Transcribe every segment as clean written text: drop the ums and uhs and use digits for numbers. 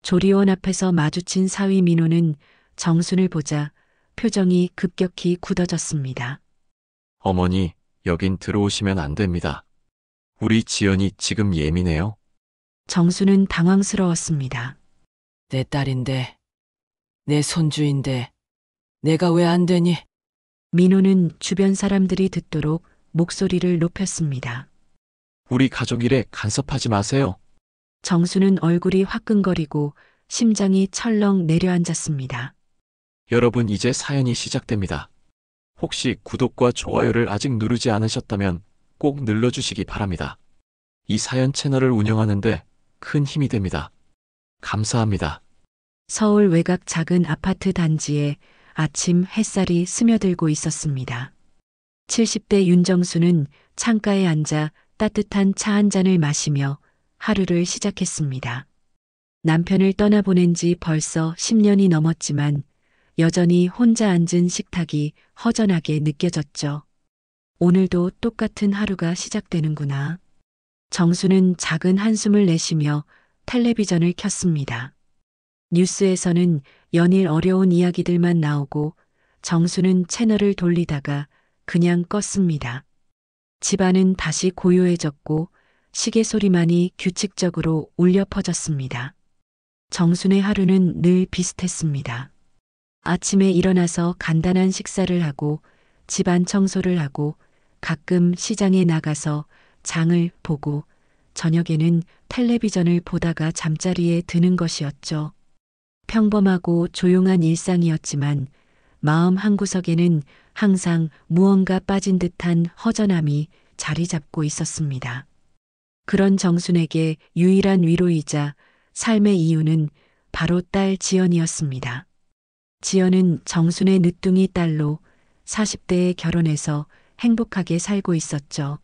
조리원 앞에서 마주친 사위 민호는 정순을 보자 표정이 급격히 굳어졌습니다. 어머니, 여긴 들어오시면 안 됩니다. 우리 지연이 지금 예민해요. 정순은 당황스러웠습니다. 내 딸인데, 내 손주인데, 내가 왜 안 되니? 민호는 주변 사람들이 듣도록 목소리를 높였습니다. 우리 가족 일에 간섭하지 마세요. 정순은 얼굴이 화끈거리고 심장이 철렁 내려앉았습니다. 여러분, 이제 사연이 시작됩니다. 혹시 구독과 좋아요를 아직 누르지 않으셨다면 꼭 눌러주시기 바랍니다. 이 사연 채널을 운영하는데 큰 힘이 됩니다. 감사합니다. 서울 외곽 작은 아파트 단지에 아침 햇살이 스며들고 있었습니다. 70대 윤정수는 창가에 앉아 따뜻한 차 한 잔을 마시며 하루를 시작했습니다. 남편을 떠나보낸 지 벌써 10년이 넘었지만 여전히 혼자 앉은 식탁이 허전하게 느껴졌죠. 오늘도 똑같은 하루가 시작되는구나. 정수는 작은 한숨을 내쉬며 텔레비전을 켰습니다. 뉴스에서는 연일 어려운 이야기들만 나오고 정수는 채널을 돌리다가 그냥 껐습니다. 집안은 다시 고요해졌고 시계 소리만이 규칙적으로 울려 퍼졌습니다. 정순의 하루는 늘 비슷했습니다. 아침에 일어나서 간단한 식사를 하고 집안 청소를 하고 가끔 시장에 나가서 장을 보고 저녁에는 텔레비전을 보다가 잠자리에 드는 것이었죠. 평범하고 조용한 일상이었지만 마음 한구석에는 항상 무언가 빠진 듯한 허전함이 자리 잡고 있었습니다. 그런 정순에게 유일한 위로이자 삶의 이유는 바로 딸 지연이었습니다. 지연은 정순의 늦둥이 딸로 40대에 결혼해서 행복하게 살고 있었죠.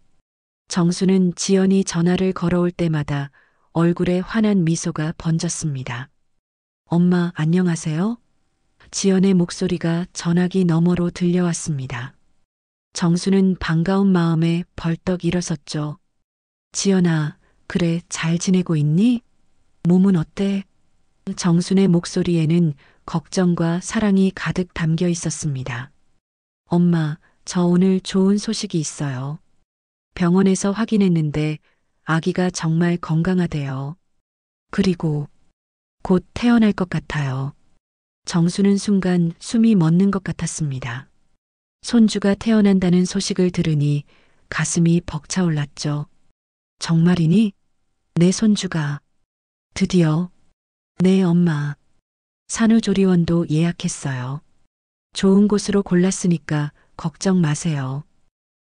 정순은 지연이 전화를 걸어올 때마다 얼굴에 환한 미소가 번졌습니다. 엄마, 안녕하세요? 지연의 목소리가 전화기 너머로 들려왔습니다. 정수는 반가운 마음에 벌떡 일어섰죠. 지연아, 그래, 잘 지내고 있니? 몸은 어때? 정순의 목소리에는 걱정과 사랑이 가득 담겨 있었습니다. 엄마, 저 오늘 좋은 소식이 있어요. 병원에서 확인했는데 아기가 정말 건강하대요. 그리고 곧 태어날 것 같아요. 정수는 순간 숨이 멎는 것 같았습니다. 손주가 태어난다는 소식을 들으니 가슴이 벅차올랐죠. 정말이니? 내 손주가. 드디어. 네, 엄마. 산후조리원도 예약했어요. 좋은 곳으로 골랐으니까 걱정 마세요.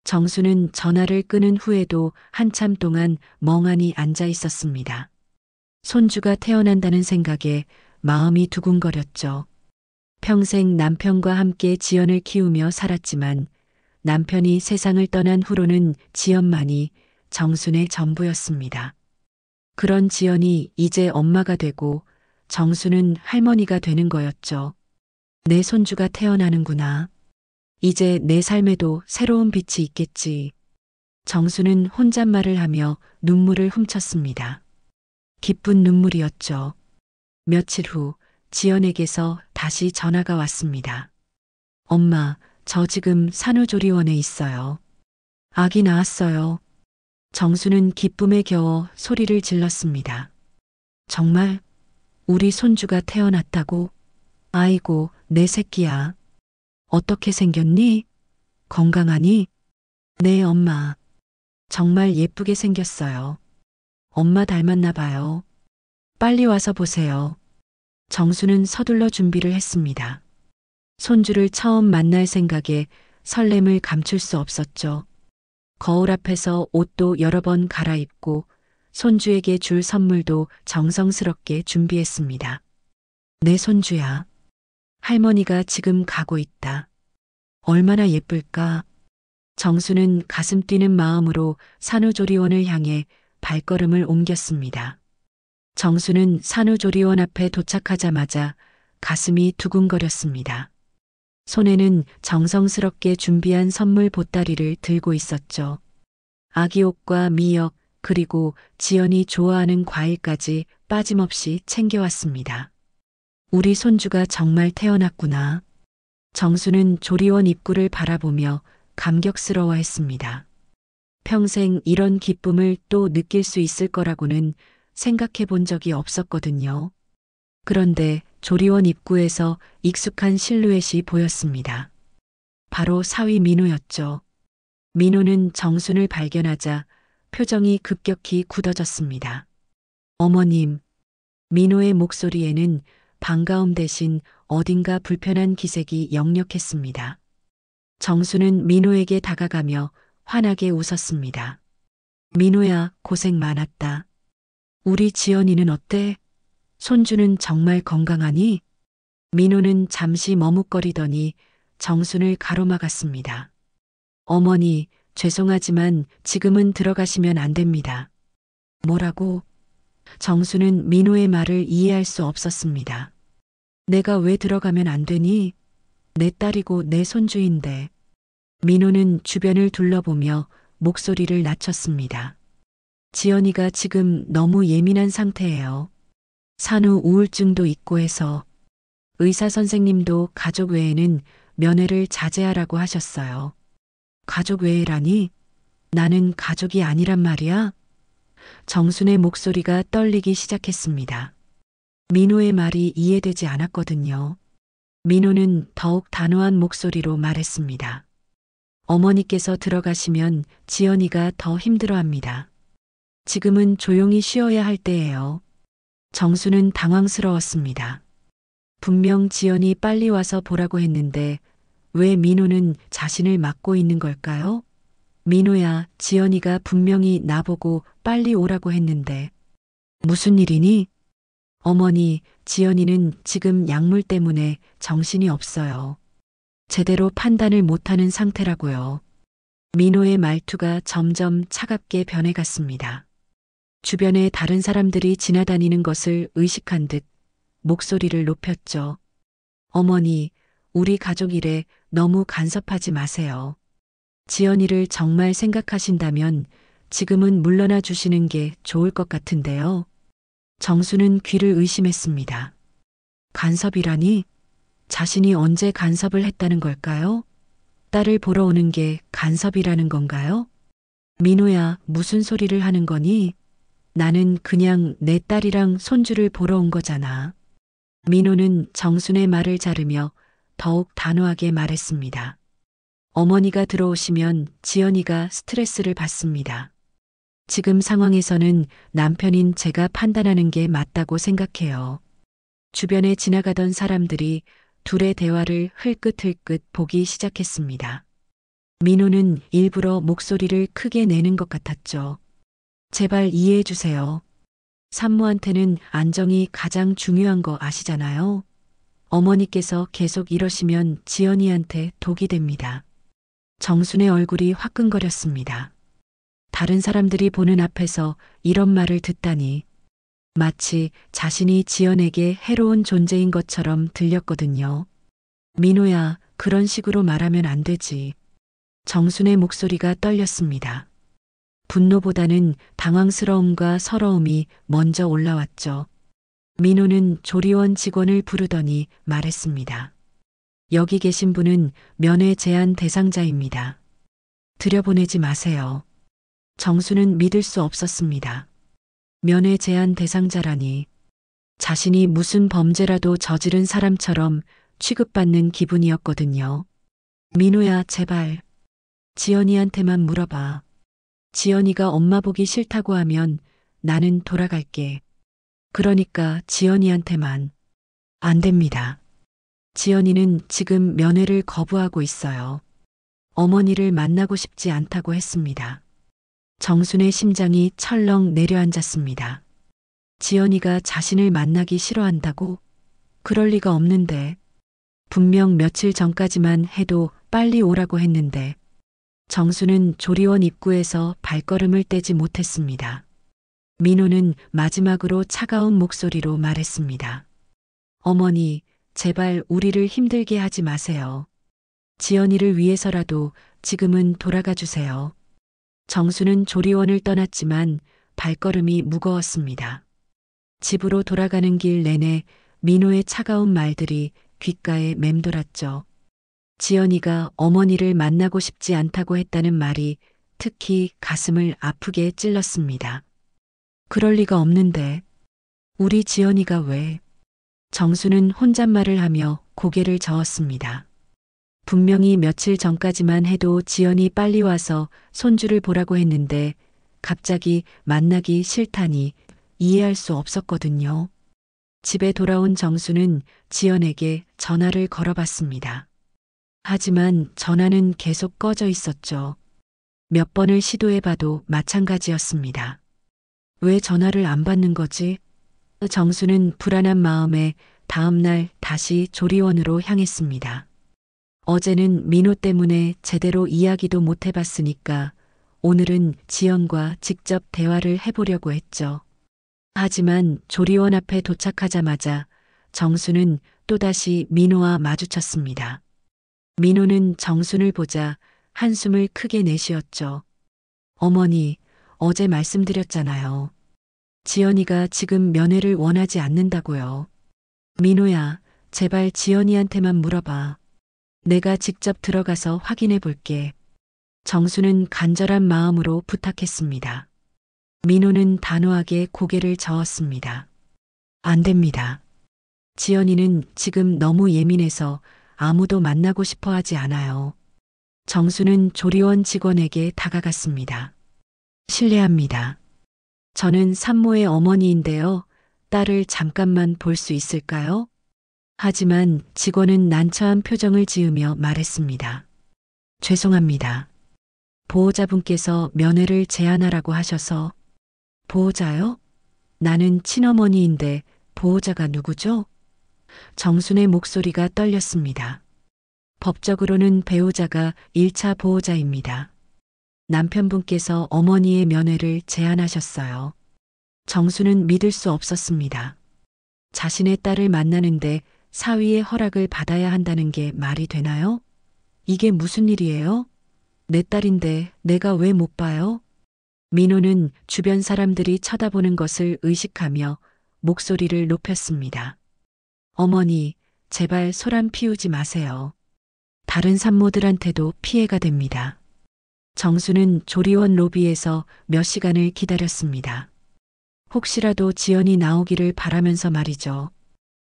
정수는 전화를 끊은 후에도 한참 동안 멍하니 앉아 있었습니다. 손주가 태어난다는 생각에 마음이 두근거렸죠. 평생 남편과 함께 지연을 키우며 살았지만 남편이 세상을 떠난 후로는 지연만이 정순의 전부였습니다. 그런 지연이 이제 엄마가 되고 정수는 할머니가 되는 거였죠. 내 손주가 태어나는구나. 이제 내 삶에도 새로운 빛이 있겠지. 정수는 혼잣말을 하며 눈물을 훔쳤습니다. 기쁜 눈물이었죠. 며칠 후 지연에게서 다시 전화가 왔습니다. 엄마, 저 지금 산후조리원에 있어요. 아기 낳았어요. 정수는 기쁨에 겨워 소리를 질렀습니다. 정말? 우리 손주가 태어났다고? 아이고, 내 새끼야. 어떻게 생겼니? 건강하니? 네, 엄마. 정말 예쁘게 생겼어요. 엄마 닮았나 봐요. 빨리 와서 보세요. 정수는 서둘러 준비를 했습니다. 손주를 처음 만날 생각에 설렘을 감출 수 없었죠. 거울 앞에서 옷도 여러 번 갈아입고 손주에게 줄 선물도 정성스럽게 준비했습니다. 내 손주야. 할머니가 지금 가고 있다. 얼마나 예쁠까? 정수는 가슴 뛰는 마음으로 산후조리원을 향해 발걸음을 옮겼습니다. 정수는 산후조리원 앞에 도착하자마자 가슴이 두근거렸습니다. 손에는 정성스럽게 준비한 선물 보따리를 들고 있었죠. 아기 옷과 미역 그리고 지연이 좋아하는 과일까지 빠짐없이 챙겨왔습니다. 우리 손주가 정말 태어났구나. 정수는 조리원 입구를 바라보며 감격스러워했습니다. 평생 이런 기쁨을 또 느낄 수 있을 거라고는 생각해 본 적이 없었거든요. 그런데 조리원 입구에서 익숙한 실루엣이 보였습니다. 바로 사위 민호였죠. 민호는 정순을 발견하자 표정이 급격히 굳어졌습니다. 어머님, 민호의 목소리에는 반가움 대신 어딘가 불편한 기색이 역력했습니다. 정수는 민호에게 다가가며 환하게 웃었습니다. 민호야, 고생 많았다. 우리 지연이는 어때? 손주는 정말 건강하니? 민호는 잠시 머뭇거리더니 정순을 가로막았습니다. 어머니, 죄송하지만 지금은 들어가시면 안 됩니다. 뭐라고? 정수는 민호의 말을 이해할 수 없었습니다. 내가 왜 들어가면 안 되니? 내 딸이고 내 손주인데. 민호는 주변을 둘러보며 목소리를 낮췄습니다. 지연이가 지금 너무 예민한 상태예요. 산후 우울증도 있고 해서 의사 선생님도 가족 외에는 면회를 자제하라고 하셨어요. 가족 외에라니? 나는 가족이 아니란 말이야? 정순의 목소리가 떨리기 시작했습니다. 민호의 말이 이해되지 않았거든요. 민호는 더욱 단호한 목소리로 말했습니다. 어머니께서 들어가시면 지연이가 더 힘들어합니다. 지금은 조용히 쉬어야 할 때예요. 정수는 당황스러웠습니다. 분명 지연이 빨리 와서 보라고 했는데 왜 민호는 자신을 막고 있는 걸까요? 민호야, 지연이가 분명히 나보고 빨리 오라고 했는데. 무슨 일이니? 어머니, 지연이는 지금 약물 때문에 정신이 없어요. 제대로 판단을 못하는 상태라고요. 민호의 말투가 점점 차갑게 변해갔습니다. 주변에 다른 사람들이 지나다니는 것을 의식한 듯 목소리를 높였죠. 어머니, 우리 가족 일에 너무 간섭하지 마세요. 지연이를 정말 생각하신다면 지금은 물러나 주시는 게 좋을 것 같은데요. 정수는 귀를 의심했습니다. 간섭이라니? 자신이 언제 간섭을 했다는 걸까요? 딸을 보러 오는 게 간섭이라는 건가요? 민호야, 무슨 소리를 하는 거니? 나는 그냥 내 딸이랑 손주를 보러 온 거잖아. 민호는 정순의 말을 자르며 더욱 단호하게 말했습니다. 어머니가 들어오시면 지연이가 스트레스를 받습니다. 지금 상황에서는 남편인 제가 판단하는 게 맞다고 생각해요. 주변에 지나가던 사람들이 둘의 대화를 흘끗흘끗 보기 시작했습니다. 민호는 일부러 목소리를 크게 내는 것 같았죠. 제발 이해해 주세요. 산모한테는 안정이 가장 중요한 거 아시잖아요. 어머니께서 계속 이러시면 지연이한테 독이 됩니다. 정순의 얼굴이 화끈거렸습니다. 다른 사람들이 보는 앞에서 이런 말을 듣다니 마치 자신이 지연에게 해로운 존재인 것처럼 들렸거든요. 민호야, 그런 식으로 말하면 안 되지. 정순의 목소리가 떨렸습니다. 분노보다는 당황스러움과 서러움이 먼저 올라왔죠. 민호는 조리원 직원을 부르더니 말했습니다. 여기 계신 분은 면회 제한 대상자입니다. 들여보내지 마세요. 정수는 믿을 수 없었습니다. 면회 제한 대상자라니 자신이 무슨 범죄라도 저지른 사람처럼 취급받는 기분이었거든요. 민호야, 제발. 지연이한테만 물어봐. 지연이가 엄마 보기 싫다고 하면 나는 돌아갈게. 그러니까 지연이한테만. 안 됩니다. 지연이는 지금 면회를 거부하고 있어요. 어머니를 만나고 싶지 않다고 했습니다. 정순의 심장이 철렁 내려앉았습니다. 지연이가 자신을 만나기 싫어한다고? 그럴 리가 없는데. 분명 며칠 전까지만 해도 빨리 오라고 했는데. 정수는 조리원 입구에서 발걸음을 떼지 못했습니다. 민호는 마지막으로 차가운 목소리로 말했습니다. 어머니, 제발 우리를 힘들게 하지 마세요. 지연이를 위해서라도 지금은 돌아가 주세요. 정수는 조리원을 떠났지만 발걸음이 무거웠습니다. 집으로 돌아가는 길 내내 민호의 차가운 말들이 귓가에 맴돌았죠. 지연이가 어머니를 만나고 싶지 않다고 했다는 말이 특히 가슴을 아프게 찔렀습니다. 그럴 리가 없는데 우리 지연이가 왜? 정수는 혼잣말을 하며 고개를 저었습니다. 분명히 며칠 전까지만 해도 지연이 빨리 와서 손주를 보라고 했는데 갑자기 만나기 싫다니 이해할 수 없었거든요. 집에 돌아온 정수는 지연에게 전화를 걸어봤습니다. 하지만 전화는 계속 꺼져 있었죠. 몇 번을 시도해봐도 마찬가지였습니다. 왜 전화를 안 받는 거지? 정수는 불안한 마음에 다음날 다시 조리원으로 향했습니다. 어제는 민호 때문에 제대로 이야기도 못 해봤으니까 오늘은 지연과 직접 대화를 해보려고 했죠. 하지만 조리원 앞에 도착하자마자 정수는 또다시 민호와 마주쳤습니다. 민호는 정순을 보자 한숨을 크게 내쉬었죠. 어머니, 어제 말씀드렸잖아요. 지연이가 지금 면회를 원하지 않는다고요. 민호야, 제발 지연이한테만 물어봐. 내가 직접 들어가서 확인해 볼게. 정수는 간절한 마음으로 부탁했습니다. 민호는 단호하게 고개를 저었습니다. 안 됩니다. 지연이는 지금 너무 예민해서 아무도 만나고 싶어 하지 않아요. 정수는 조리원 직원에게 다가갔습니다. 실례합니다. 저는 산모의 어머니인데요. 딸을 잠깐만 볼 수 있을까요? 하지만 직원은 난처한 표정을 지으며 말했습니다. 죄송합니다. 보호자분께서 면회를 제한하라고 하셔서. 보호자요? 나는 친어머니인데 보호자가 누구죠? 정순의 목소리가 떨렸습니다. 법적으로는 배우자가 1차 보호자입니다. 남편분께서 어머니의 면회를 제안하셨어요. 정수는 믿을 수 없었습니다. 자신의 딸을 만나는데 사위의 허락을 받아야 한다는 게 말이 되나요? 이게 무슨 일이에요? 내 딸인데 내가 왜 못 봐요? 민호는 주변 사람들이 쳐다보는 것을 의식하며 목소리를 높였습니다. 어머니, 제발 소란 피우지 마세요. 다른 산모들한테도 피해가 됩니다. 정수는 조리원 로비에서 몇 시간을 기다렸습니다. 혹시라도 지연이 나오기를 바라면서 말이죠.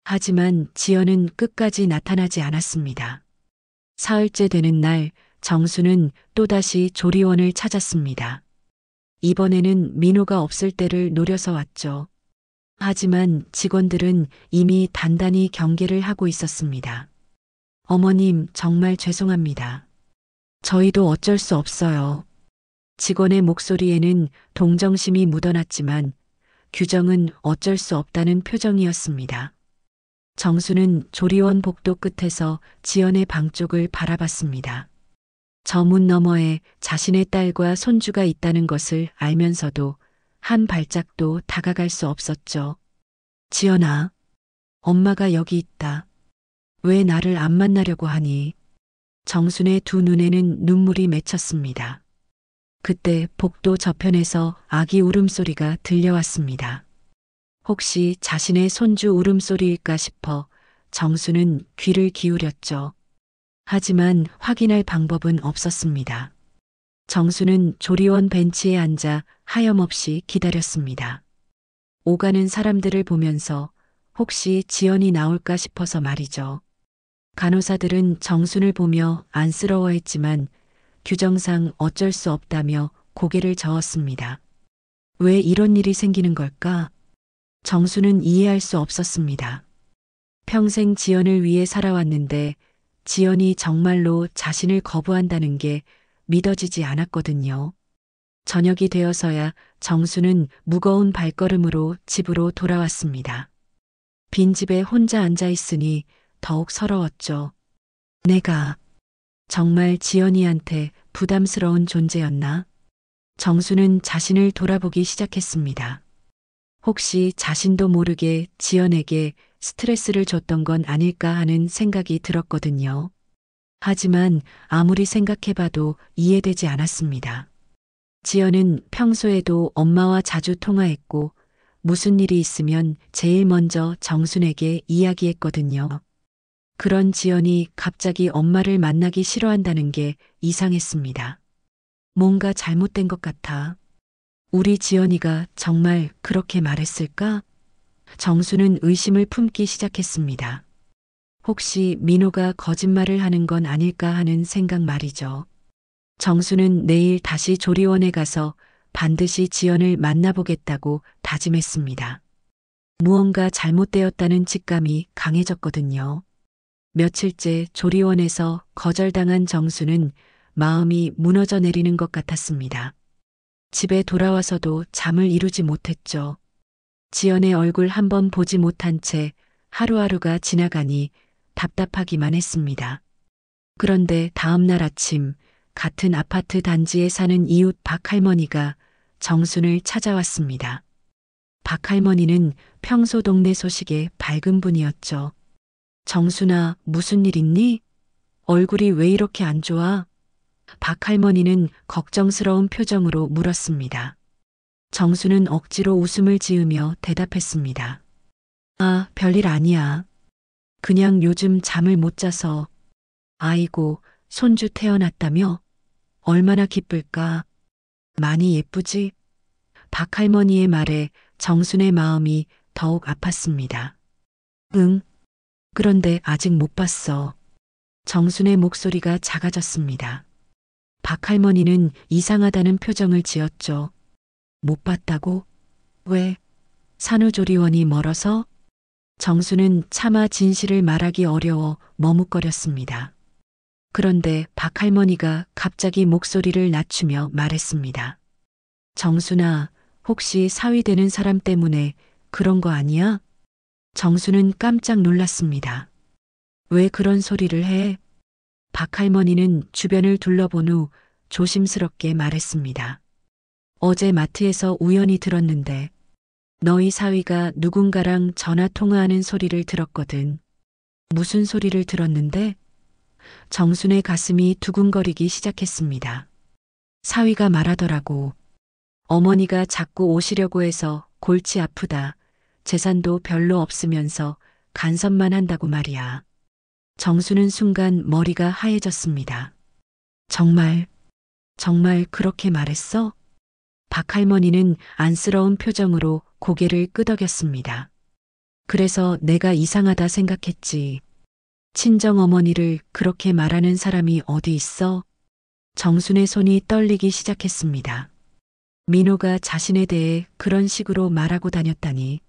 하지만 지연은 끝까지 나타나지 않았습니다. 사흘째 되는 날 정수는 또다시 조리원을 찾았습니다. 이번에는 민호가 없을 때를 노려서 왔죠. 하지만 직원들은 이미 단단히 경계를 하고 있었습니다. 어머님, 정말 죄송합니다. 저희도 어쩔 수 없어요. 직원의 목소리에는 동정심이 묻어났지만 규정은 어쩔 수 없다는 표정이었습니다. 정수는 조리원 복도 끝에서 지연의 방 쪽을 바라봤습니다. 저 문 너머에 자신의 딸과 손주가 있다는 것을 알면서도 한 발짝도 다가갈 수 없었죠. 지연아, 엄마가 여기 있다. 왜 나를 안 만나려고 하니? 정순의 두 눈에는 눈물이 맺혔습니다. 그때 복도 저편에서 아기 울음소리가 들려왔습니다. 혹시 자신의 손주 울음소리일까 싶어 정수는 귀를 기울였죠. 하지만 확인할 방법은 없었습니다. 정수는 조리원 벤치에 앉아 하염없이 기다렸습니다. 오가는 사람들을 보면서 혹시 지연이 나올까 싶어서 말이죠. 간호사들은 정순을 보며 안쓰러워했지만 규정상 어쩔 수 없다며 고개를 저었습니다. 왜 이런 일이 생기는 걸까? 정수는 이해할 수 없었습니다. 평생 지연을 위해 살아왔는데 지연이 정말로 자신을 거부한다는 게 믿어지지 않았거든요. 저녁이 되어서야 정수는 무거운 발걸음으로 집으로 돌아왔습니다. 빈집에 혼자 앉아 있으니 더욱 서러웠죠. 내가 정말 지연이한테 부담스러운 존재였나? 정수는 자신을 돌아보기 시작했습니다. 혹시 자신도 모르게 지연에게 스트레스를 줬던 건 아닐까 하는 생각이 들었거든요. 하지만 아무리 생각해봐도 이해되지 않았습니다. 지연은 평소에도 엄마와 자주 통화했고 무슨 일이 있으면 제일 먼저 정순에게 이야기했거든요. 그런 지연이 갑자기 엄마를 만나기 싫어한다는 게 이상했습니다. 뭔가 잘못된 것 같아. 우리 지연이가 정말 그렇게 말했을까? 정수는 의심을 품기 시작했습니다. 혹시 민호가 거짓말을 하는 건 아닐까 하는 생각 말이죠. 정수는 내일 다시 조리원에 가서 반드시 지연을 만나보겠다고 다짐했습니다. 무언가 잘못되었다는 직감이 강해졌거든요. 며칠째 조리원에서 거절당한 정수는 마음이 무너져 내리는 것 같았습니다. 집에 돌아와서도 잠을 이루지 못했죠. 지연의 얼굴 한번 보지 못한 채 하루하루가 지나가니 답답하기만 했습니다. 그런데 다음 날 아침 같은 아파트 단지에 사는 이웃 박할머니가 정순을 찾아왔습니다. 박할머니는 평소 동네 소식에 밝은 분이었죠. 정순아, 무슨 일 있니? 얼굴이 왜 이렇게 안 좋아? 박할머니는 걱정스러운 표정으로 물었습니다. 정수는 억지로 웃음을 지으며 대답했습니다. 아, 별일 아니야. 그냥 요즘 잠을 못 자서. 아이고, 손주 태어났다며? 얼마나 기쁠까? 많이 예쁘지? 박할머니의 말에 정순의 마음이 더욱 아팠습니다. 응. 그런데 아직 못 봤어. 정순의 목소리가 작아졌습니다. 박할머니는 이상하다는 표정을 지었죠. 못 봤다고? 왜? 산후조리원이 멀어서? 정수는 차마 진실을 말하기 어려워 머뭇거렸습니다. 그런데 박할머니가 갑자기 목소리를 낮추며 말했습니다. 정순아, 혹시 사위되는 사람 때문에 그런 거 아니야? 정수는 깜짝 놀랐습니다. 왜 그런 소리를 해? 박할머니는 주변을 둘러본 후 조심스럽게 말했습니다. 어제 마트에서 우연히 들었는데 너희 사위가 누군가랑 전화 통화하는 소리를 들었거든. 무슨 소리를 들었는데? 정순의 가슴이 두근거리기 시작했습니다. 사위가 말하더라고. 어머니가 자꾸 오시려고 해서 골치 아프다. 재산도 별로 없으면서 간섭만 한다고 말이야. 정수는 순간 머리가 하얘졌습니다. 정말 그렇게 말했어? 박할머니는 안쓰러운 표정으로 고개를 끄덕였습니다. 그래서 내가 이상하다 생각했지. 친정어머니를 그렇게 말하는 사람이 어디 있어? 정순의 손이 떨리기 시작했습니다. 민호가 자신에 대해 그런 식으로 말하고 다녔다니.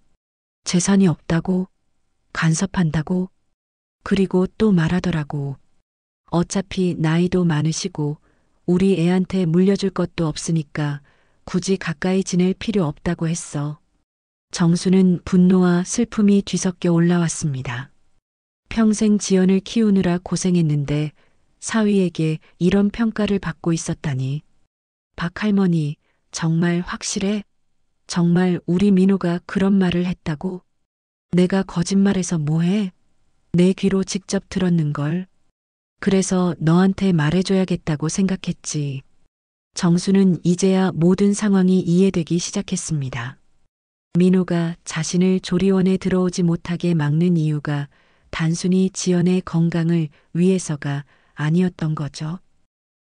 재산이 없다고? 간섭한다고? 그리고 또 말하더라고. 어차피 나이도 많으시고 우리 애한테 물려줄 것도 없으니까 굳이 가까이 지낼 필요 없다고 했어. 정수는 분노와 슬픔이 뒤섞여 올라왔습니다. 평생 지연을 키우느라 고생했는데 사위에게 이런 평가를 받고 있었다니. 박할머니, 정말 확실해? 정말 우리 민호가 그런 말을 했다고? 내가 거짓말해서 뭐해? 내 귀로 직접 들었는걸. 그래서 너한테 말해줘야겠다고 생각했지. 정수는 이제야 모든 상황이 이해되기 시작했습니다. 민호가 자신을 조리원에 들어오지 못하게 막는 이유가 단순히 지연의 건강을 위해서가 아니었던 거죠.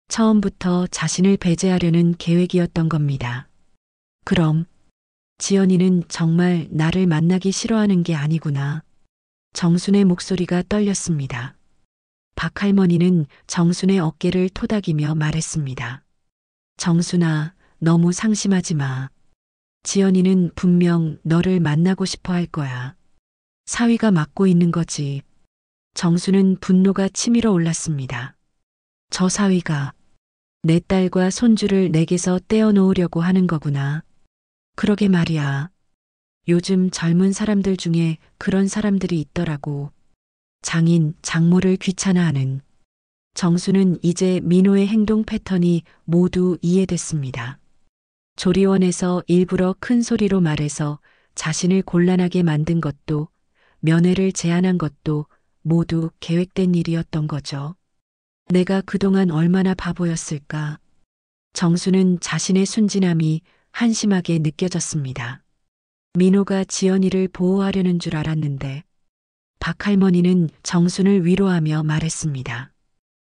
처음부터 자신을 배제하려는 계획이었던 겁니다. 그럼 지연이는 정말 나를 만나기 싫어하는 게 아니구나. 정순의 목소리가 떨렸습니다. 박할머니는 정순의 어깨를 토닥이며 말했습니다. 정순아, 너무 상심하지 마. 지연이는 분명 너를 만나고 싶어 할 거야. 사위가 막고 있는 거지. 정수는 분노가 치밀어 올랐습니다. 저 사위가 내 딸과 손주를 내게서 떼어놓으려고 하는 거구나. 그러게 말이야. 요즘 젊은 사람들 중에 그런 사람들이 있더라고. 장인, 장모를 귀찮아하는. 정수는 이제 민호의 행동 패턴이 모두 이해됐습니다. 조리원에서 일부러 큰 소리로 말해서 자신을 곤란하게 만든 것도 면회를 제안한 것도 모두 계획된 일이었던 거죠. 내가 그동안 얼마나 바보였을까. 정수는 자신의 순진함이 한심하게 느껴졌습니다. 민호가 지연이를 보호하려는 줄 알았는데 박할머니는 정순을 위로하며 말했습니다.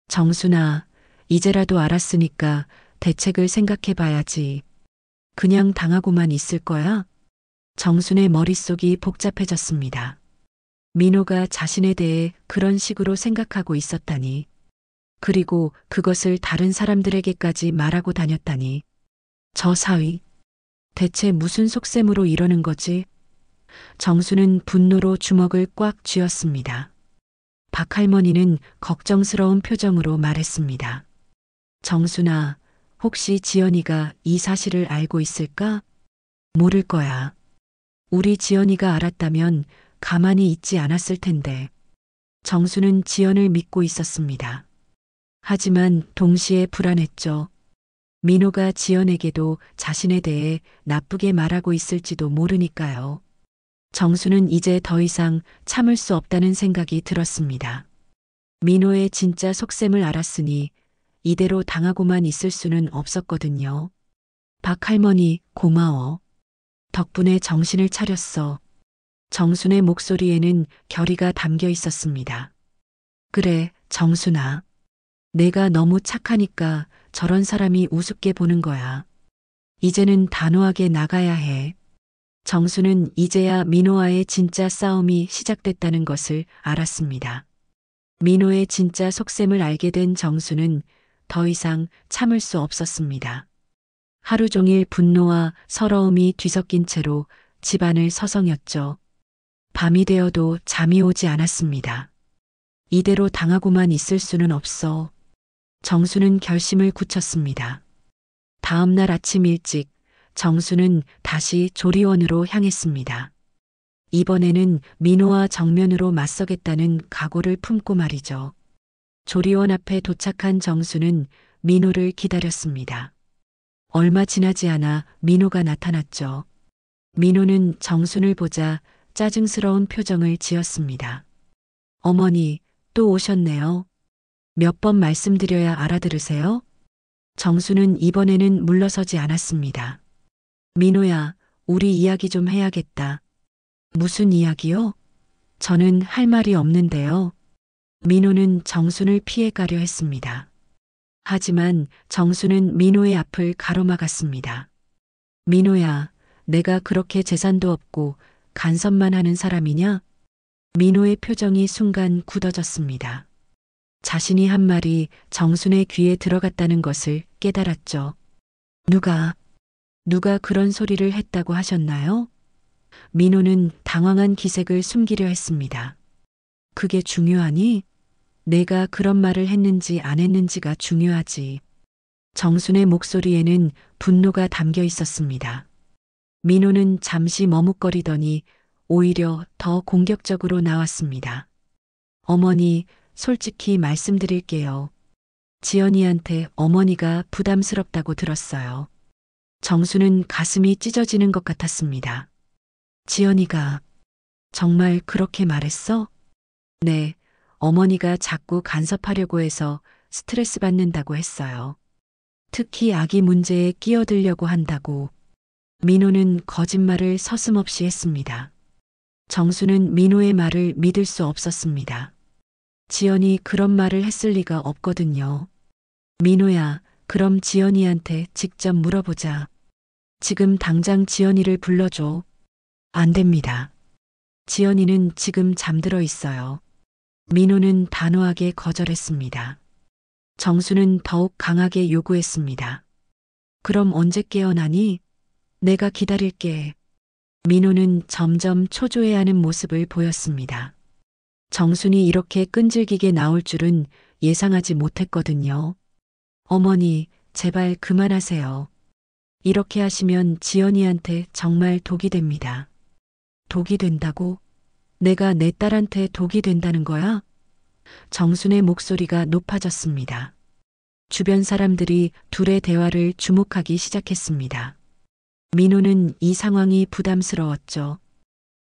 정순아, 이제라도 알았으니까 대책을 생각해 봐야지. 그냥 당하고만 있을 거야? 정순의 머릿속이 복잡해졌습니다. 민호가 자신에 대해 그런 식으로 생각하고 있었다니. 그리고 그것을 다른 사람들에게까지 말하고 다녔다니. 저 사위, 대체 무슨 속셈으로 이러는 거지? 정수는 분노로 주먹을 꽉 쥐었습니다. 박할머니는 걱정스러운 표정으로 말했습니다. 정순아, 혹시 지연이가 이 사실을 알고 있을까? 모를 거야. 우리 지연이가 알았다면 가만히 있지 않았을 텐데. 정수는 지연을 믿고 있었습니다. 하지만 동시에 불안했죠. 민호가 지연에게도 자신에 대해 나쁘게 말하고 있을지도 모르니까요. 정수는 이제 더 이상 참을 수 없다는 생각이 들었습니다. 민호의 진짜 속셈을 알았으니 이대로 당하고만 있을 수는 없었거든요. 박할머니, 고마워. 덕분에 정신을 차렸어. 정순의 목소리에는 결의가 담겨 있었습니다. 그래, 정순아. 내가 너무 착하니까 저런 사람이 우습게 보는 거야. 이제는 단호하게 나가야 해. 정수는 이제야 민호와의 진짜 싸움이 시작됐다는 것을 알았습니다. 민호의 진짜 속셈을 알게 된 정수는 더 이상 참을 수 없었습니다. 하루 종일 분노와 서러움이 뒤섞인 채로 집안을 서성였죠. 밤이 되어도 잠이 오지 않았습니다. 이대로 당하고만 있을 수는 없어. 정수는 결심을 굳혔습니다. 다음 날 아침 일찍 정수는 다시 조리원으로 향했습니다. 이번에는 민호와 정면으로 맞서겠다는 각오를 품고 말이죠. 조리원 앞에 도착한 정수는 민호를 기다렸습니다. 얼마 지나지 않아 민호가 나타났죠. 민호는 정순을 보자 짜증스러운 표정을 지었습니다. 어머니, 또 오셨네요. 몇 번 말씀드려야 알아들으세요? 정수는 이번에는 물러서지 않았습니다. 민호야, 우리 이야기 좀 해야겠다. 무슨 이야기요? 저는 할 말이 없는데요. 민호는 정순을 피해가려 했습니다. 하지만 정수는 민호의 앞을 가로막았습니다. 민호야, 내가 그렇게 재산도 없고 간섭만 하는 사람이냐? 민호의 표정이 순간 굳어졌습니다. 자신이 한 말이 정순의 귀에 들어갔다는 것을 깨달았죠. 누가 그런 소리를 했다고 하셨나요? 민호는 당황한 기색을 숨기려 했습니다. 그게 중요하니? 내가 그런 말을 했는지 안 했는지가 중요하지. 정순의 목소리에는 분노가 담겨 있었습니다. 민호는 잠시 머뭇거리더니 오히려 더 공격적으로 나왔습니다. 어머니, 솔직히 말씀드릴게요. 지연이한테 어머니가 부담스럽다고 들었어요. 정수는 가슴이 찢어지는 것 같았습니다. 지연이가 정말 그렇게 말했어? 네, 어머니가 자꾸 간섭하려고 해서 스트레스 받는다고 했어요. 특히 아기 문제에 끼어들려고 한다고. 민호는 거짓말을 서슴없이 했습니다. 정수는 민호의 말을 믿을 수 없었습니다. 지연이 그런 말을 했을 리가 없거든요. 민호야, 그럼 지연이한테 직접 물어보자. 지금 당장 지연이를 불러줘. 안 됩니다. 지연이는 지금 잠들어 있어요. 민호는 단호하게 거절했습니다. 정수는 더욱 강하게 요구했습니다. 그럼 언제 깨어나니? 내가 기다릴게. 민호는 점점 초조해하는 모습을 보였습니다. 정순이 이렇게 끈질기게 나올 줄은 예상하지 못했거든요. 어머니, 제발 그만하세요. 이렇게 하시면 지연이한테 정말 독이 됩니다. 독이 된다고? 내가 내 딸한테 독이 된다는 거야? 정순의 목소리가 높아졌습니다. 주변 사람들이 둘의 대화를 주목하기 시작했습니다. 민호는 이 상황이 부담스러웠죠.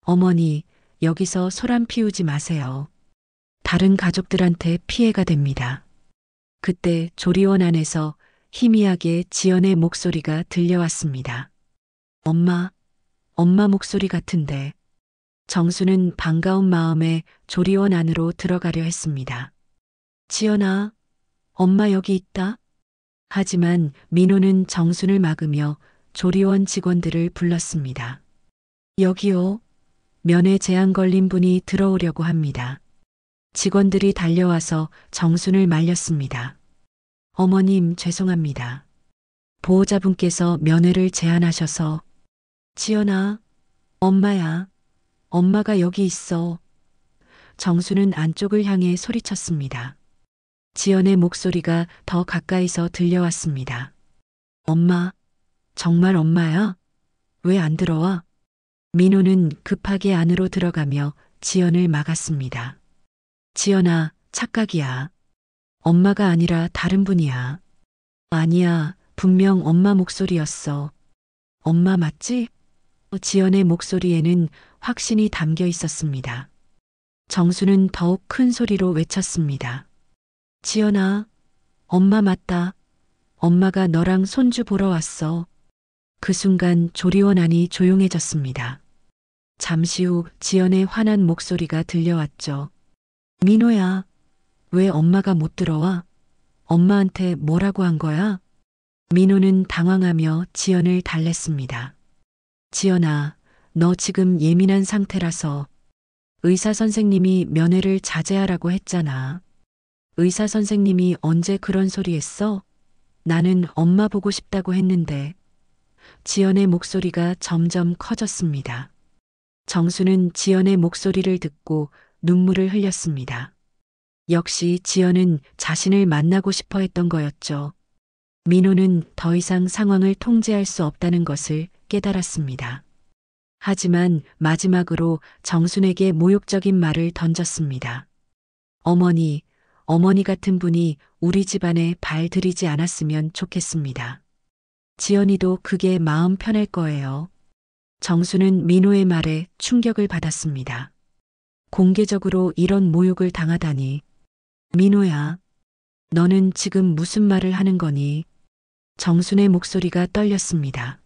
어머니, 여기서 소란 피우지 마세요. 다른 가족들한테 피해가 됩니다. 그때 조리원 안에서 희미하게 지연의 목소리가 들려왔습니다. 엄마, 엄마 목소리 같은데. 정수는 반가운 마음에 조리원 안으로 들어가려 했습니다. 지연아, 엄마 여기 있다. 하지만 민호는 정순을 막으며 조리원 직원들을 불렀습니다. 여기요. 면회 제한 걸린 분이 들어오려고 합니다. 직원들이 달려와서 정순을 말렸습니다. 어머님, 죄송합니다. 보호자분께서 면회를 제한하셔서. 지연아, 엄마야. 엄마가 여기 있어. 정수는 안쪽을 향해 소리쳤습니다. 지연의 목소리가 더 가까이서 들려왔습니다. 엄마, 정말 엄마야? 왜 안 들어와? 민호는 급하게 안으로 들어가며 지연을 막았습니다. 지연아, 착각이야. 엄마가 아니라 다른 분이야. 아니야, 분명 엄마 목소리였어. 엄마 맞지? 지연의 목소리에는 확신이 담겨 있었습니다. 정수는 더욱 큰 소리로 외쳤습니다. 지연아, 엄마 맞다. 엄마가 너랑 손주 보러 왔어. 그 순간 조리원 안이 조용해졌습니다. 잠시 후 지연의 화난 목소리가 들려왔죠. 민호야, 왜 엄마가 못 들어와? 엄마한테 뭐라고 한 거야? 민호는 당황하며 지연을 달랬습니다. 지연아, 너 지금 예민한 상태라서. 의사 선생님이 면회를 자제하라고 했잖아. 의사 선생님이 언제 그런 소리 했어? 나는 엄마 보고 싶다고 했는데. 지연의 목소리가 점점 커졌습니다. 정수는 지연의 목소리를 듣고 눈물을 흘렸습니다. 역시 지연은 자신을 만나고 싶어 했던 거였죠. 민호는 더 이상 상황을 통제할 수 없다는 것을 깨달았습니다. 하지만 마지막으로 정순에게 모욕적인 말을 던졌습니다. 어머니 같은 분이 우리 집안에 발 들이지 않았으면 좋겠습니다. 지연이도 그게 마음 편할 거예요. 정수는 민호의 말에 충격을 받았습니다. 공개적으로 이런 모욕을 당하다니. 민호야, 너는 지금 무슨 말을 하는 거니? 정순의 목소리가 떨렸습니다.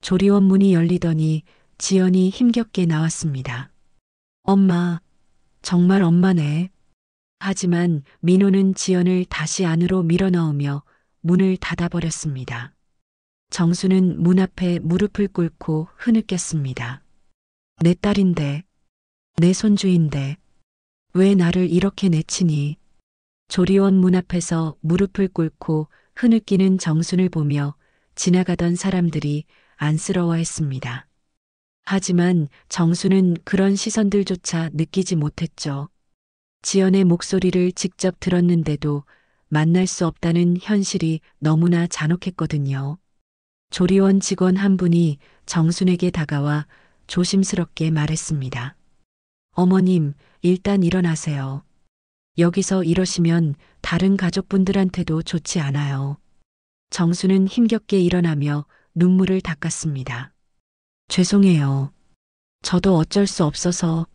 조리원 문이 열리더니 지연이 힘겹게 나왔습니다. 엄마, 정말 엄마네. 하지만 민호는 지연을 다시 안으로 밀어넣으며 문을 닫아버렸습니다. 정수는 문 앞에 무릎을 꿇고 흐느꼈습니다. 내 딸인데, 내 손주인데, 왜 나를 이렇게 내치니? 조리원 문 앞에서 무릎을 꿇고 흐느끼는 정순을 보며 지나가던 사람들이 안쓰러워했습니다. 하지만 정수는 그런 시선들조차 느끼지 못했죠. 지연의 목소리를 직접 들었는데도 만날 수 없다는 현실이 너무나 잔혹했거든요. 조리원 직원 한 분이 정순에게 다가와 조심스럽게 말했습니다. 어머님, 일단 일어나세요. 여기서 이러시면 다른 가족분들한테도 좋지 않아요. 정수는 힘겹게 일어나며 눈물을 닦았습니다. 죄송해요. 저도 어쩔 수 없어서.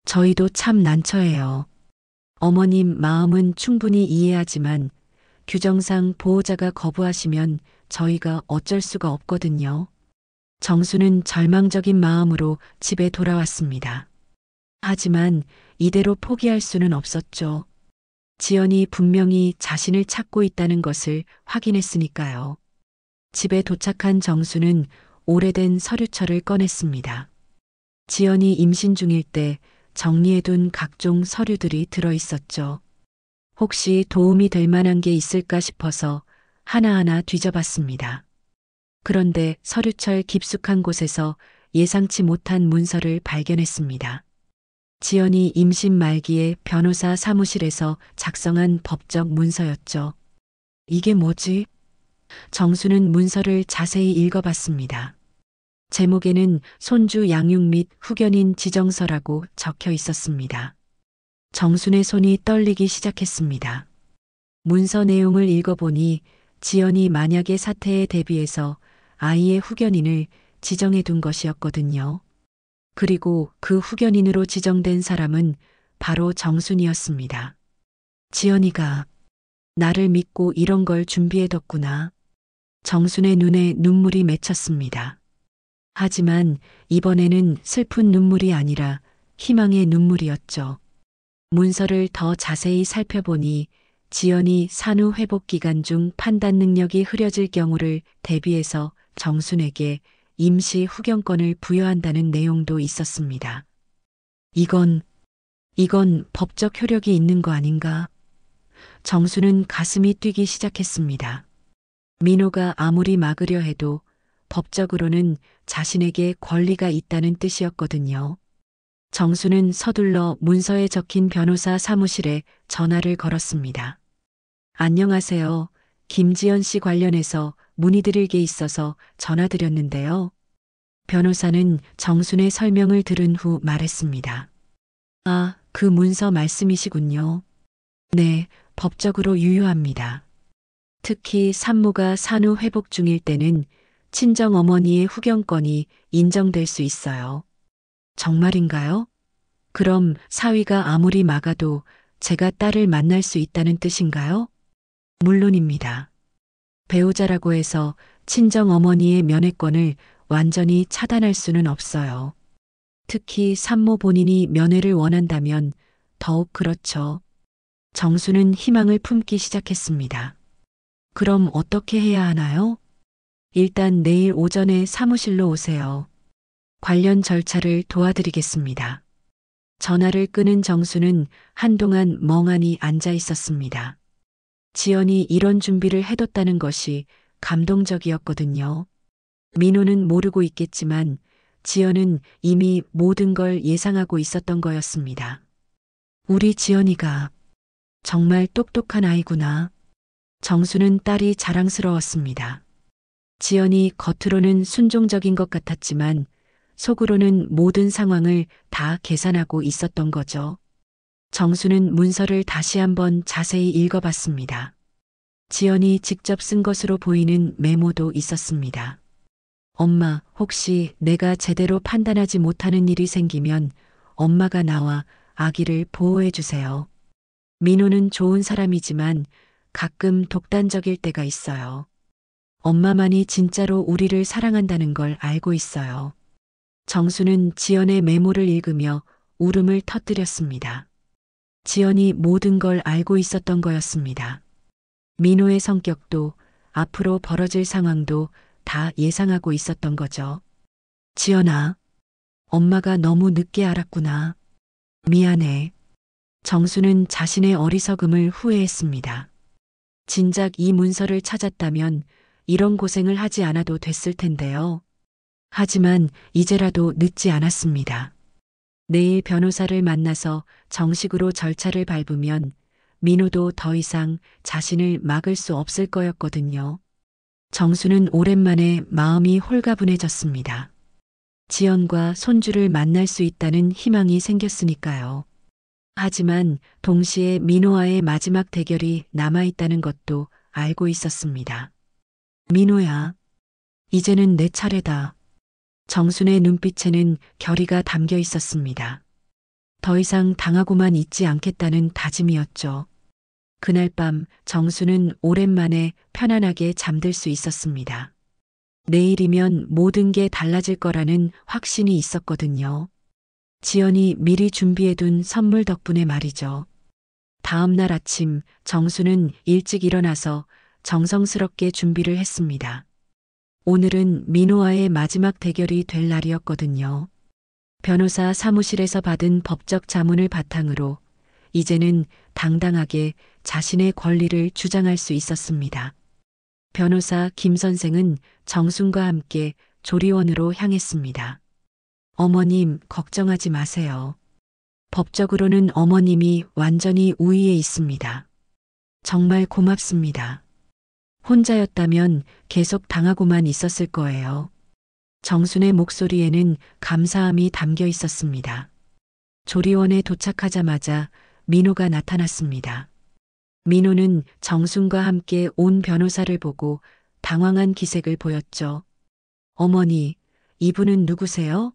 저희도 참 난처해요. 어머님 마음은 충분히 이해하지만 규정상 보호자가 거부하시면 저희가 어쩔 수가 없거든요. 정수는 절망적인 마음으로 집에 돌아왔습니다. 하지만 이대로 포기할 수는 없었죠. 지연이 분명히 자신을 찾고 있다는 것을 확인했으니까요. 집에 도착한 정수는 오래된 서류철을 꺼냈습니다. 지연이 임신 중일 때 정리해둔 각종 서류들이 들어있었죠. 혹시 도움이 될 만한 게 있을까 싶어서 하나하나 뒤져봤습니다. 그런데 서류철 깊숙한 곳에서 예상치 못한 문서를 발견했습니다. 지연이 임신 말기에 변호사 사무실에서 작성한 법적 문서였죠. 이게 뭐지? 정수는 문서를 자세히 읽어봤습니다. 제목에는 손주 양육 및 후견인 지정서라고 적혀 있었습니다. 정순의 손이 떨리기 시작했습니다. 문서 내용을 읽어보니 지연이 만약의 사태에 대비해서 아이의 후견인을 지정해 둔 것이었거든요. 그리고 그 후견인으로 지정된 사람은 바로 정순이었습니다. 지연이가 나를 믿고 이런 걸 준비해뒀구나. 정순의 눈에 눈물이 맺혔습니다. 하지만 이번에는 슬픈 눈물이 아니라 희망의 눈물이었죠. 문서를 더 자세히 살펴보니 지연이 산후 회복 기간 중 판단 능력이 흐려질 경우를 대비해서 정순에게 임시 후견권을 부여한다는 내용도 있었습니다. 이건 법적 효력이 있는 거 아닌가? 정수는 가슴이 뛰기 시작했습니다. 민호가 아무리 막으려 해도 법적으로는 자신에게 권리가 있다는 뜻이었거든요. 정수는 서둘러 문서에 적힌 변호사 사무실에 전화를 걸었습니다. 안녕하세요. 김지연 씨 관련해서 문의드릴 게 있어서 전화드렸는데요. 변호사는 정순의 설명을 들은 후 말했습니다. 아, 그 문서 말씀이시군요. 네, 법적으로 유효합니다. 특히 산모가 산후 회복 중일 때는 친정 어머니의 후견권이 인정될 수 있어요. 정말인가요? 그럼 사위가 아무리 막아도 제가 딸을 만날 수 있다는 뜻인가요? 물론입니다. 배우자라고 해서 친정 어머니의 면회권을 완전히 차단할 수는 없어요. 특히 산모 본인이 면회를 원한다면 더욱 그렇죠. 정수는 희망을 품기 시작했습니다. 그럼 어떻게 해야 하나요? 일단 내일 오전에 사무실로 오세요. 관련 절차를 도와드리겠습니다. 전화를 끊은 정수는 한동안 멍하니 앉아 있었습니다. 지연이 이런 준비를 해뒀다는 것이 감동적이었거든요. 민호는 모르고 있겠지만 지연은 이미 모든 걸 예상하고 있었던 거였습니다. 우리 지연이가 정말 똑똑한 아이구나. 정수는 딸이 자랑스러웠습니다. 지연이 겉으로는 순종적인 것 같았지만 속으로는 모든 상황을 다 계산하고 있었던 거죠. 정수는 문서를 다시 한번 자세히 읽어봤습니다. 지연이 직접 쓴 것으로 보이는 메모도 있었습니다. 엄마, 혹시 내가 제대로 판단하지 못하는 일이 생기면 엄마가 나와 아기를 보호해 주세요. 민호는 좋은 사람이지만 가끔 독단적일 때가 있어요. 엄마만이 진짜로 우리를 사랑한다는 걸 알고 있어요. 정수는 지연의 메모를 읽으며 울음을 터뜨렸습니다. 지연이 모든 걸 알고 있었던 거였습니다. 민호의 성격도 앞으로 벌어질 상황도 다 예상하고 있었던 거죠. 지연아, 엄마가 너무 늦게 알았구나. 미안해. 정수는 자신의 어리석음을 후회했습니다. 진작 이 문서를 찾았다면 이런 고생을 하지 않아도 됐을 텐데요. 하지만 이제라도 늦지 않았습니다. 내일 변호사를 만나서 정식으로 절차를 밟으면 민호도 더 이상 자신을 막을 수 없을 거였거든요. 정수는 오랜만에 마음이 홀가분해졌습니다. 지연과 손주를 만날 수 있다는 희망이 생겼으니까요. 하지만 동시에 민호와의 마지막 대결이 남아있다는 것도 알고 있었습니다. 민호야, 이제는 내 차례다. 정순의 눈빛에는 결의가 담겨 있었습니다. 더 이상 당하고만 있지 않겠다는 다짐이었죠. 그날 밤 정수는 오랜만에 편안하게 잠들 수 있었습니다. 내일이면 모든 게 달라질 거라는 확신이 있었거든요. 지연이 미리 준비해둔 선물 덕분에 말이죠. 다음 날 아침 정수는 일찍 일어나서 정성스럽게 준비를 했습니다. 오늘은 민호와의 마지막 대결이 될 날이었거든요. 변호사 사무실에서 받은 법적 자문을 바탕으로 이제는 당당하게 자신의 권리를 주장할 수 있었습니다. 변호사 김 선생은 정순과 함께 조리원으로 향했습니다. 어머님, 걱정하지 마세요. 법적으로는 어머님이 완전히 우위에 있습니다. 정말 고맙습니다. 혼자였다면 계속 당하고만 있었을 거예요. 정순의 목소리에는 감사함이 담겨 있었습니다. 조리원에 도착하자마자 민호가 나타났습니다. 민호는 정순과 함께 온 변호사를 보고 당황한 기색을 보였죠. 어머니, 이분은 누구세요?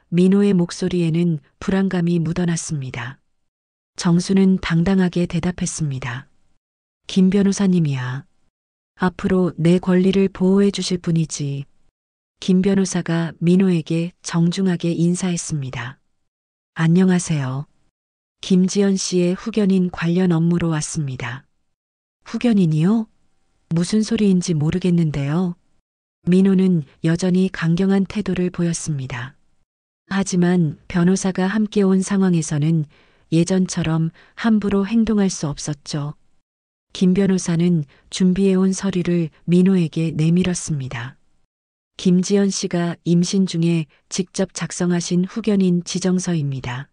민호의 목소리에는 불안감이 묻어났습니다. 정수는 당당하게 대답했습니다. 김 변호사님이야. 앞으로 내 권리를 보호해 주실 분이지. 김 변호사가 민호에게 정중하게 인사했습니다. 안녕하세요. 김지연 씨의 후견인 관련 업무로 왔습니다. 후견인이요? 무슨 소리인지 모르겠는데요. 민호는 여전히 강경한 태도를 보였습니다. 하지만 변호사가 함께 온 상황에서는 예전처럼 함부로 행동할 수 없었죠. 김 변호사는 준비해온 서류를 민호에게 내밀었습니다. 김지연 씨가 임신 중에 직접 작성하신 후견인 지정서입니다.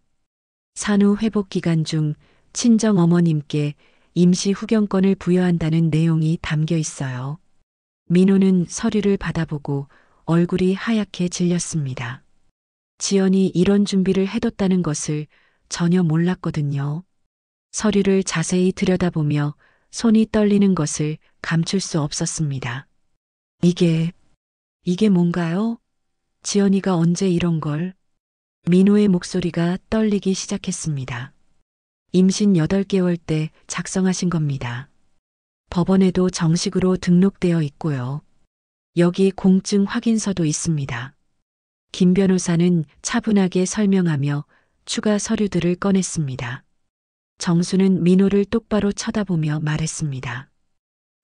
산후 회복 기간 중 친정 어머님께 임시 후견권을 부여한다는 내용이 담겨 있어요. 민호는 서류를 받아보고 얼굴이 하얗게 질렸습니다. 지연이 이런 준비를 해뒀다는 것을 전혀 몰랐거든요. 서류를 자세히 들여다보며 손이 떨리는 것을 감출 수 없었습니다. 이게 뭔가요? 지연이가 언제 이런 걸? 민호의 목소리가 떨리기 시작했습니다. 임신 8개월 때 작성하신 겁니다. 법원에도 정식으로 등록되어 있고요. 여기 공증 확인서도 있습니다. 김 변호사는 차분하게 설명하며 추가 서류들을 꺼냈습니다. 정수는 민호를 똑바로 쳐다보며 말했습니다.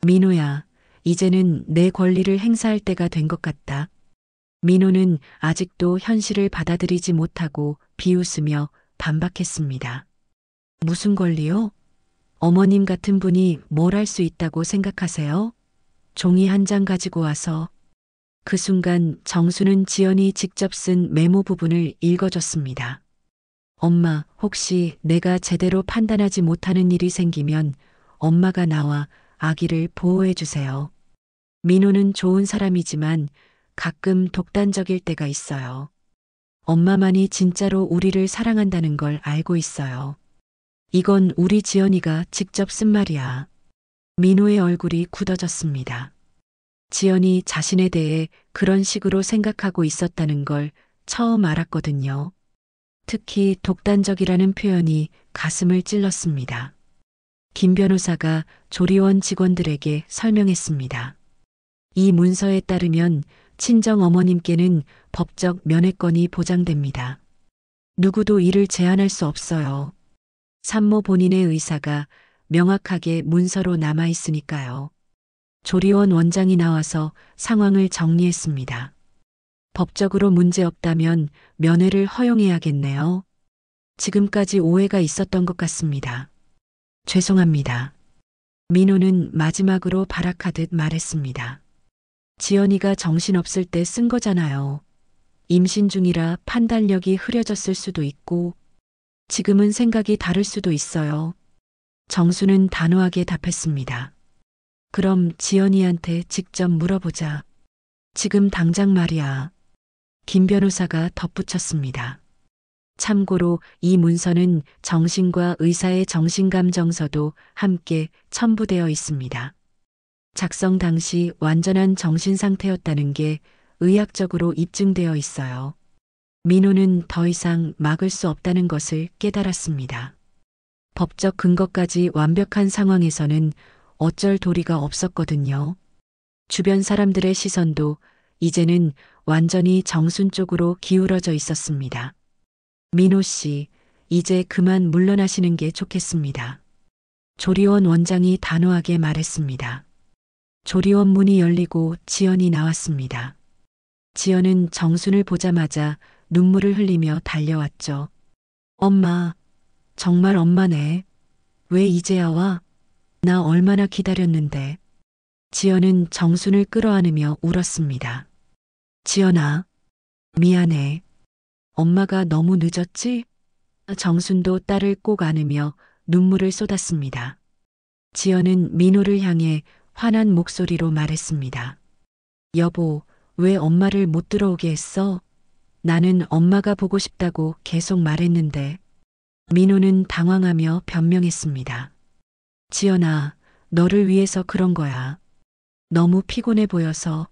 민호야, 이제는 내 권리를 행사할 때가 된 것 같다. 민호는 아직도 현실을 받아들이지 못하고 비웃으며 반박했습니다. 무슨 권리요? 어머님 같은 분이 뭘 할 수 있다고 생각하세요? 종이 한 장 가지고 와서. 그 순간 정수는 지연이 직접 쓴 메모 부분을 읽어줬습니다. 엄마, 혹시 내가 제대로 판단하지 못하는 일이 생기면 엄마가 나와 아기를 보호해 주세요. 민호는 좋은 사람이지만 가끔 독단적일 때가 있어요. 엄마만이 진짜로 우리를 사랑한다는 걸 알고 있어요. 이건 우리 지연이가 직접 쓴 말이야. 민호의 얼굴이 굳어졌습니다. 지연이 자신에 대해 그런 식으로 생각하고 있었다는 걸 처음 알았거든요. 특히 독단적이라는 표현이 가슴을 찔렀습니다. 김 변호사가 조리원 직원들에게 설명했습니다. 이 문서에 따르면 친정 어머님께는 법적 면회권이 보장됩니다. 누구도 이를 제한할 수 없어요. 산모 본인의 의사가 명확하게 문서로 남아 있으니까요. 조리원 원장이 나와서 상황을 정리했습니다. 법적으로 문제 없다면 면회를 허용해야겠네요. 지금까지 오해가 있었던 것 같습니다. 죄송합니다. 민호는 마지막으로 발악하듯 말했습니다. 지연이가 정신없을 때 쓴 거잖아요. 임신 중이라 판단력이 흐려졌을 수도 있고 지금은 생각이 다를 수도 있어요. 정수는 단호하게 답했습니다. 그럼 지연이한테 직접 물어보자. 지금 당장 말이야. 김 변호사가 덧붙였습니다. 참고로 이 문서는 정신과 의사의 정신감정서도 함께 첨부되어 있습니다. 작성 당시 완전한 정신 상태였다는 게 의학적으로 입증되어 있어요. 민호는 더 이상 막을 수 없다는 것을 깨달았습니다. 법적 근거까지 완벽한 상황에서는 어쩔 도리가 없었거든요. 주변 사람들의 시선도 이제는 완전히 정순 쪽으로 기울어져 있었습니다. 민호 씨, 이제 그만 물러나시는 게 좋겠습니다. 조리원 원장이 단호하게 말했습니다. 조리원 문이 열리고 지연이 나왔습니다. 지연은 정순을 보자마자 눈물을 흘리며 달려왔죠. 엄마, 정말 엄마네. 왜 이제야 와? 나 얼마나 기다렸는데. 지연은 정순을 끌어안으며 울었습니다. 지연아, 미안해. 엄마가 너무 늦었지? 정순도 딸을 꼭 안으며 눈물을 쏟았습니다. 지연은 민호를 향해 화난 목소리로 말했습니다. 여보, 왜 엄마를 못 들어오게 했어? 나는 엄마가 보고 싶다고 계속 말했는데. 민호는 당황하며 변명했습니다. 지연아, 너를 위해서 그런 거야. 너무 피곤해 보여서.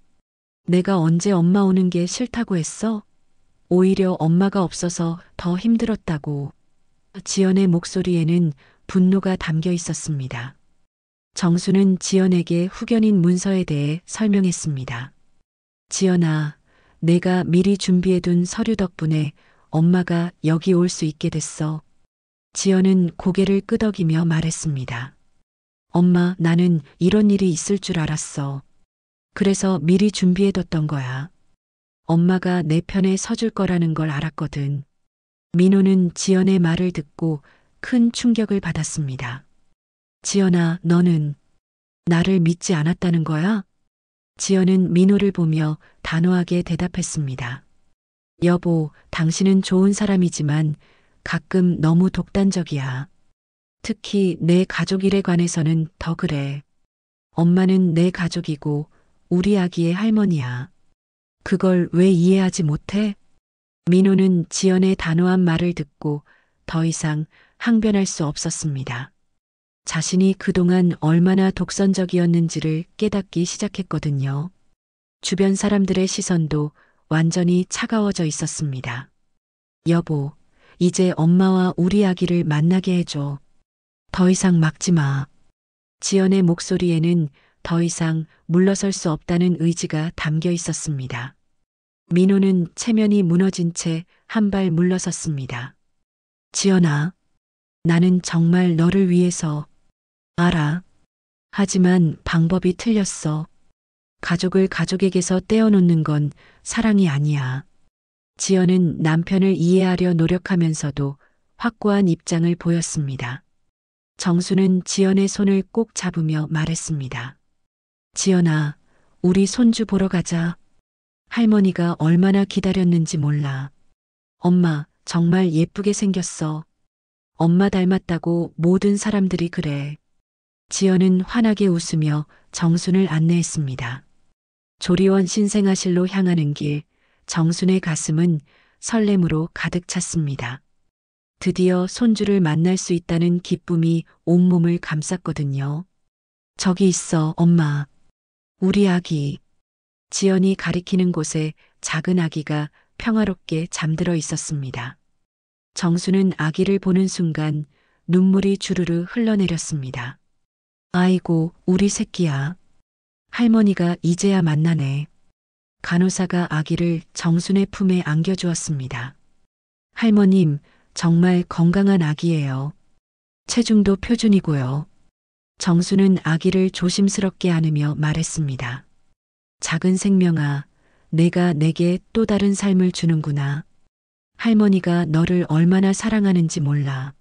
내가 언제 엄마 오는 게 싫다고 했어? 오히려 엄마가 없어서 더 힘들었다고. 지연의 목소리에는 분노가 담겨 있었습니다. 정수는 지연에게 후견인 문서에 대해 설명했습니다. 지연아, 내가 미리 준비해둔 서류 덕분에 엄마가 여기 올 수 있게 됐어. 지연은 고개를 끄덕이며 말했습니다. 엄마, 나는 이런 일이 있을 줄 알았어. 그래서 미리 준비해뒀던 거야. 엄마가 내 편에 서줄 거라는 걸 알았거든. 민호는 지연의 말을 듣고 큰 충격을 받았습니다. 지연아, 너는 나를 믿지 않았다는 거야? 지연은 민호를 보며 단호하게 대답했습니다. 여보, 당신은 좋은 사람이지만 가끔 너무 독단적이야. 특히 내 가족 일에 관해서는 더 그래. 엄마는 내 가족이고 우리 아기의 할머니야. 그걸 왜 이해하지 못해? 민호는 지연의 단호한 말을 듣고 더 이상 항변할 수 없었습니다. 자신이 그동안 얼마나 독선적이었는지를 깨닫기 시작했거든요. 주변 사람들의 시선도 완전히 차가워져 있었습니다. 여보, 이제 엄마와 우리 아기를 만나게 해줘. 더 이상 막지 마. 지연의 목소리에는 더 이상 물러설 수 없다는 의지가 담겨 있었습니다. 민호는 체면이 무너진 채 한 발 물러섰습니다. 지연아, 나는 정말 너를 위해서 알아. 하지만 방법이 틀렸어. 가족을 가족에게서 떼어놓는 건 사랑이 아니야. 지연은 남편을 이해하려 노력하면서도 확고한 입장을 보였습니다. 정수는 지연의 손을 꼭 잡으며 말했습니다. 지연아, 우리 손주 보러 가자. 할머니가 얼마나 기다렸는지 몰라. 엄마, 정말 예쁘게 생겼어. 엄마 닮았다고 모든 사람들이 그래. 지연은 환하게 웃으며 정순을 안내했습니다. 조리원 신생아실로 향하는 길, 정순의 가슴은 설렘으로 가득 찼습니다. 드디어 손주를 만날 수 있다는 기쁨이 온몸을 감쌌거든요. 저기 있어, 엄마. 우리 아기. 지연이 가리키는 곳에 작은 아기가 평화롭게 잠들어 있었습니다. 정수는 아기를 보는 순간 눈물이 주르르 흘러내렸습니다. 아이고, 우리 새끼야. 할머니가 이제야 만나네. 간호사가 아기를 정순의 품에 안겨주었습니다. 할머님, 정말 건강한 아기예요. 체중도 표준이고요. 정수는 아기를 조심스럽게 안으며 말했습니다. 작은 생명아, 내가 내게 또 다른 삶을 주는구나. 할머니가 너를 얼마나 사랑하는지 몰라.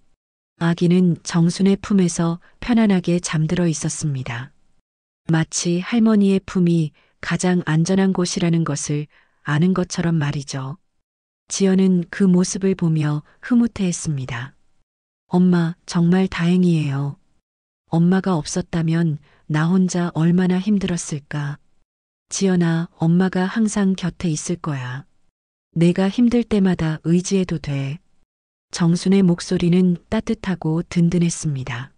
아기는 정순의 품에서 편안하게 잠들어 있었습니다. 마치 할머니의 품이 가장 안전한 곳이라는 것을 아는 것처럼 말이죠. 지연은 그 모습을 보며 흐뭇해했습니다. 엄마, 정말 다행이에요. 엄마가 없었다면 나 혼자 얼마나 힘들었을까. 지연아, 엄마가 항상 곁에 있을 거야. 내가 힘들 때마다 의지해도 돼. 정순의 목소리는 따뜻하고 든든했습니다.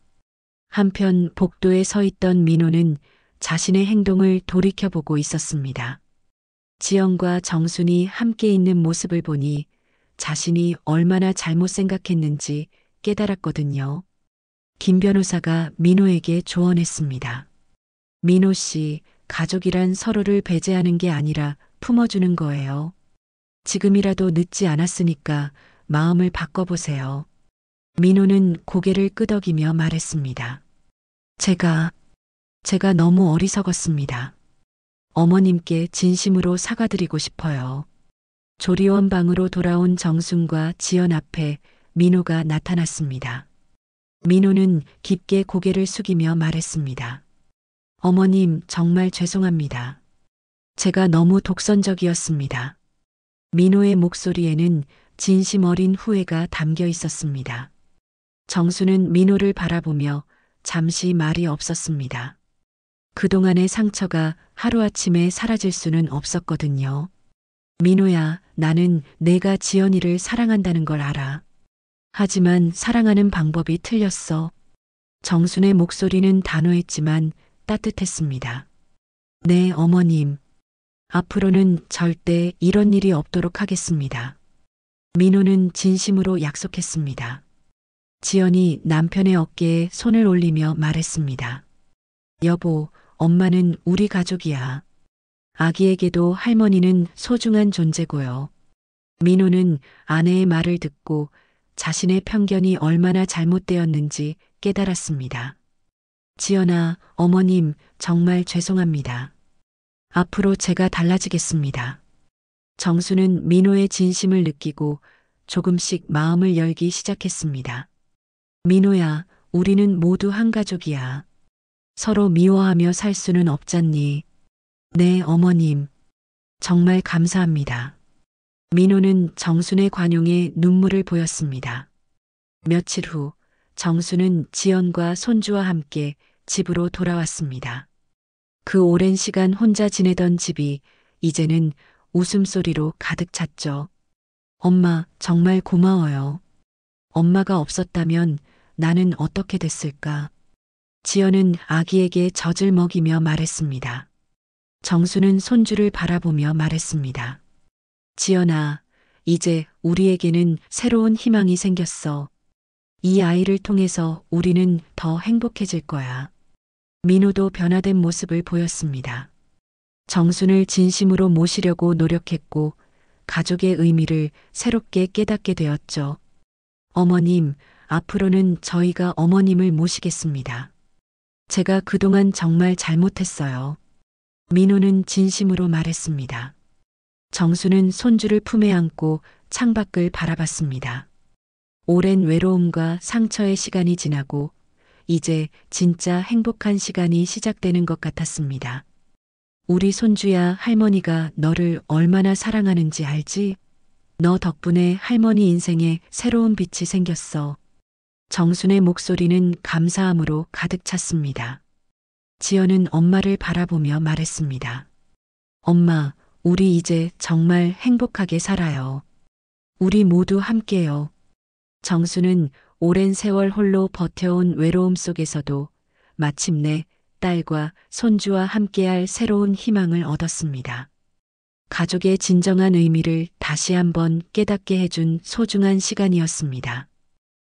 한편 복도에 서 있던 민호는 자신의 행동을 돌이켜보고 있었습니다. 지연과 정순이 함께 있는 모습을 보니 자신이 얼마나 잘못 생각했는지 깨달았거든요. 김 변호사가 민호에게 조언했습니다. 민호 씨, 가족이란 서로를 배제하는 게 아니라 품어주는 거예요. 지금이라도 늦지 않았으니까 마음을 바꿔보세요. 민호는 고개를 끄덕이며 말했습니다. 제가 너무 어리석었습니다. 어머님께 진심으로 사과드리고 싶어요. 조리원 방으로 돌아온 정순과 지연 앞에 민호가 나타났습니다. 민호는 깊게 고개를 숙이며 말했습니다. 어머님, 정말 죄송합니다. 제가 너무 독선적이었습니다. 민호의 목소리에는 진심 어린 후회가 담겨 있었습니다. 정수는 민호를 바라보며 잠시 말이 없었습니다. 그동안의 상처가 하루아침에 사라질 수는 없었거든요. 민호야, 나는 내가 지연이를 사랑한다는 걸 알아. 하지만 사랑하는 방법이 틀렸어. 정순의 목소리는 단호했지만 따뜻했습니다. 네, 어머님. 앞으로는 절대 이런 일이 없도록 하겠습니다. 민호는 진심으로 약속했습니다. 지연이 남편의 어깨에 손을 올리며 말했습니다. 여보, 엄마는 우리 가족이야. 아기에게도 할머니는 소중한 존재고요. 민호는 아내의 말을 듣고 자신의 편견이 얼마나 잘못되었는지 깨달았습니다. 지연아, 어머님, 정말 죄송합니다. 앞으로 제가 달라지겠습니다. 정수는 민호의 진심을 느끼고 조금씩 마음을 열기 시작했습니다. 민호야, 우리는 모두 한 가족이야. 서로 미워하며 살 수는 없잖니. 네, 어머님. 정말 감사합니다. 민호는 정순의 관용에 눈물을 보였습니다. 며칠 후 정순은 지연과 손주와 함께 집으로 돌아왔습니다. 그 오랜 시간 혼자 지내던 집이 이제는 웃음소리로 가득 찼죠. 엄마, 정말 고마워요. 엄마가 없었다면 나는 어떻게 됐을까? 지연은 아기에게 젖을 먹이며 말했습니다. 정수는 손주를 바라보며 말했습니다. 지연아, 이제 우리에게는 새로운 희망이 생겼어. 이 아이를 통해서 우리는 더 행복해질 거야. 민호도 변화된 모습을 보였습니다. 정순을 진심으로 모시려고 노력했고 가족의 의미를 새롭게 깨닫게 되었죠. 어머님, 앞으로는 저희가 어머님을 모시겠습니다. 제가 그동안 정말 잘못했어요. 민호는 진심으로 말했습니다. 정수는 손주를 품에 안고 창밖을 바라봤습니다. 오랜 외로움과 상처의 시간이 지나고 이제 진짜 행복한 시간이 시작되는 것 같았습니다. 우리 손주야, 할머니가 너를 얼마나 사랑하는지 알지? 너 덕분에 할머니 인생에 새로운 빛이 생겼어. 정순의 목소리는 감사함으로 가득 찼습니다. 지연은 엄마를 바라보며 말했습니다. 엄마, 우리 이제 정말 행복하게 살아요. 우리 모두 함께요. 정수는 오랜 세월 홀로 버텨온 외로움 속에서도 마침내 딸과 손주와 함께할 새로운 희망을 얻었습니다. 가족의 진정한 의미를 다시 한번 깨닫게 해준 소중한 시간이었습니다.